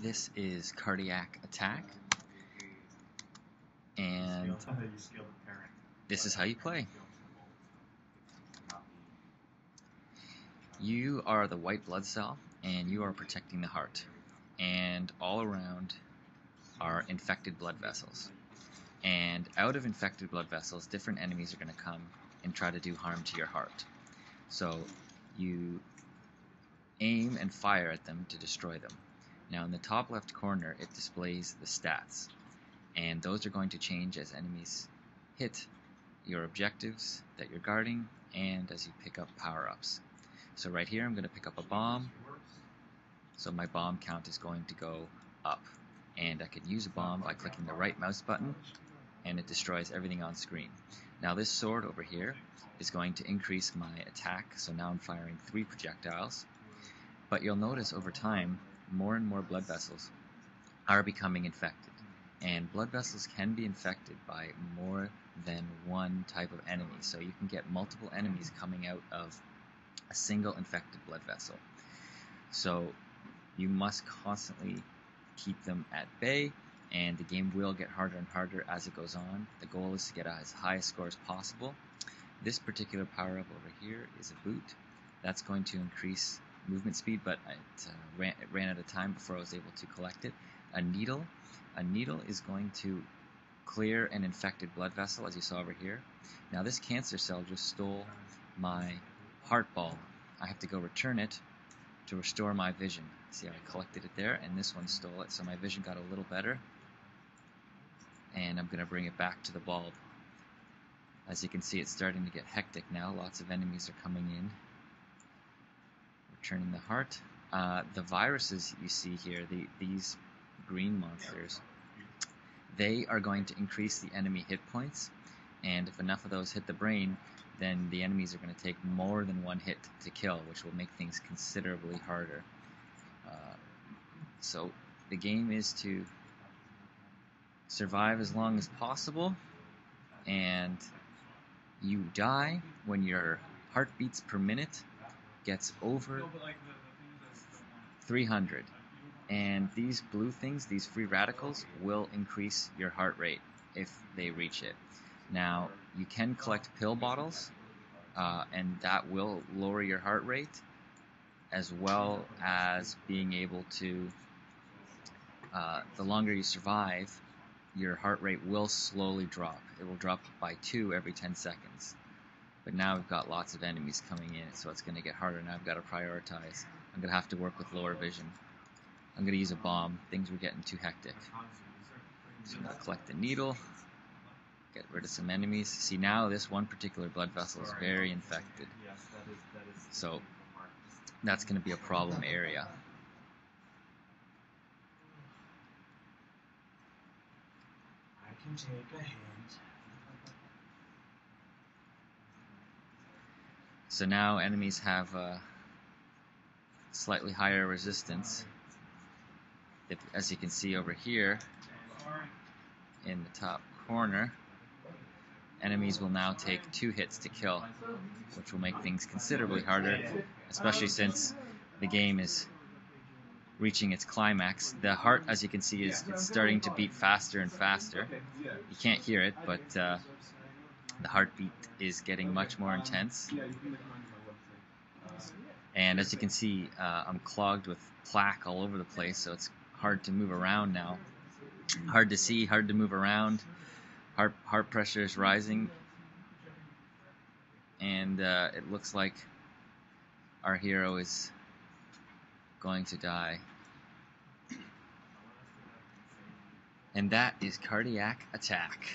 This is Cardiac Attack, and this is how you play. You are the white blood cell, and you are protecting the heart, and all around are infected blood vessels. And out of infected blood vessels, different enemies are going to come and try to do harm to your heart. So you aim and fire at them to destroy them. Now in the top left corner it displays the stats, and those are going to change as enemies hit your objectives that you're guarding and as you pick up power-ups. So right here I'm going to pick up a bomb, so my bomb count is going to go up, and I could use a bomb by clicking the right mouse button and it destroys everything on screen. Now this sword over here is going to increase my attack, so now I'm firing 3 projectiles, but you'll notice over time more and more blood vessels are becoming infected, and blood vessels can be infected by more than one type of enemy, so you can get multiple enemies coming out of a single infected blood vessel. So you must constantly keep them at bay, and the game will get harder and harder as it goes on. The goal is to get as high a score as possible. This particular power up over here is a boot. That's going to increase movement speed, but it ran out of time before I was able to collect it. A needle is going to clear an infected blood vessel, as you saw over here. Now this cancer cell just stole my heart ball. I have to go return it to restore my vision. See how I collected it there, and this one stole it, so my vision got a little better, and I'm going to bring it back to the bulb. As you can see, it's starting to get hectic now. Lots of enemies are coming in. Returning the heart. The viruses you see here, these green monsters, they are going to increase the enemy hit points, and if enough of those hit the brain, then the enemies are going to take more than one hit to kill, which will make things considerably harder. So the game is to survive as long as possible, and you die when your heartbeats per minute gets over 300, and these blue things, these free radicals, will increase your heart rate if they reach it. Now you can collect pill bottles, and that will lower your heart rate, as well as being able to, the longer you survive, your heart rate will slowly drop. It will drop by 2 every 10 seconds. But now we've got lots of enemies coming in, so it's going to get harder. Now I've got to prioritize. I'm going to have to work with lower vision. I'm going to use a bomb. Things were getting too hectic. So I'm going to collect the needle, get rid of some enemies. See, now this one particular blood vessel is very infected, so that's going to be a problem area. I can take a hint. So now enemies have a slightly higher resistance. As you can see over here in the top corner, enemies will now take 2 hits to kill, which will make things considerably harder, especially since the game is reaching its climax. The heart, as you can see, is starting to beat faster and faster. You can't hear it, but the heartbeat is getting much more intense. And as you can see, I'm clogged with plaque all over the place, so it's hard to move around now. Hard to see, hard to move around. Heart pressure is rising, and it looks like our hero is going to die. And that is Cardiac Attack.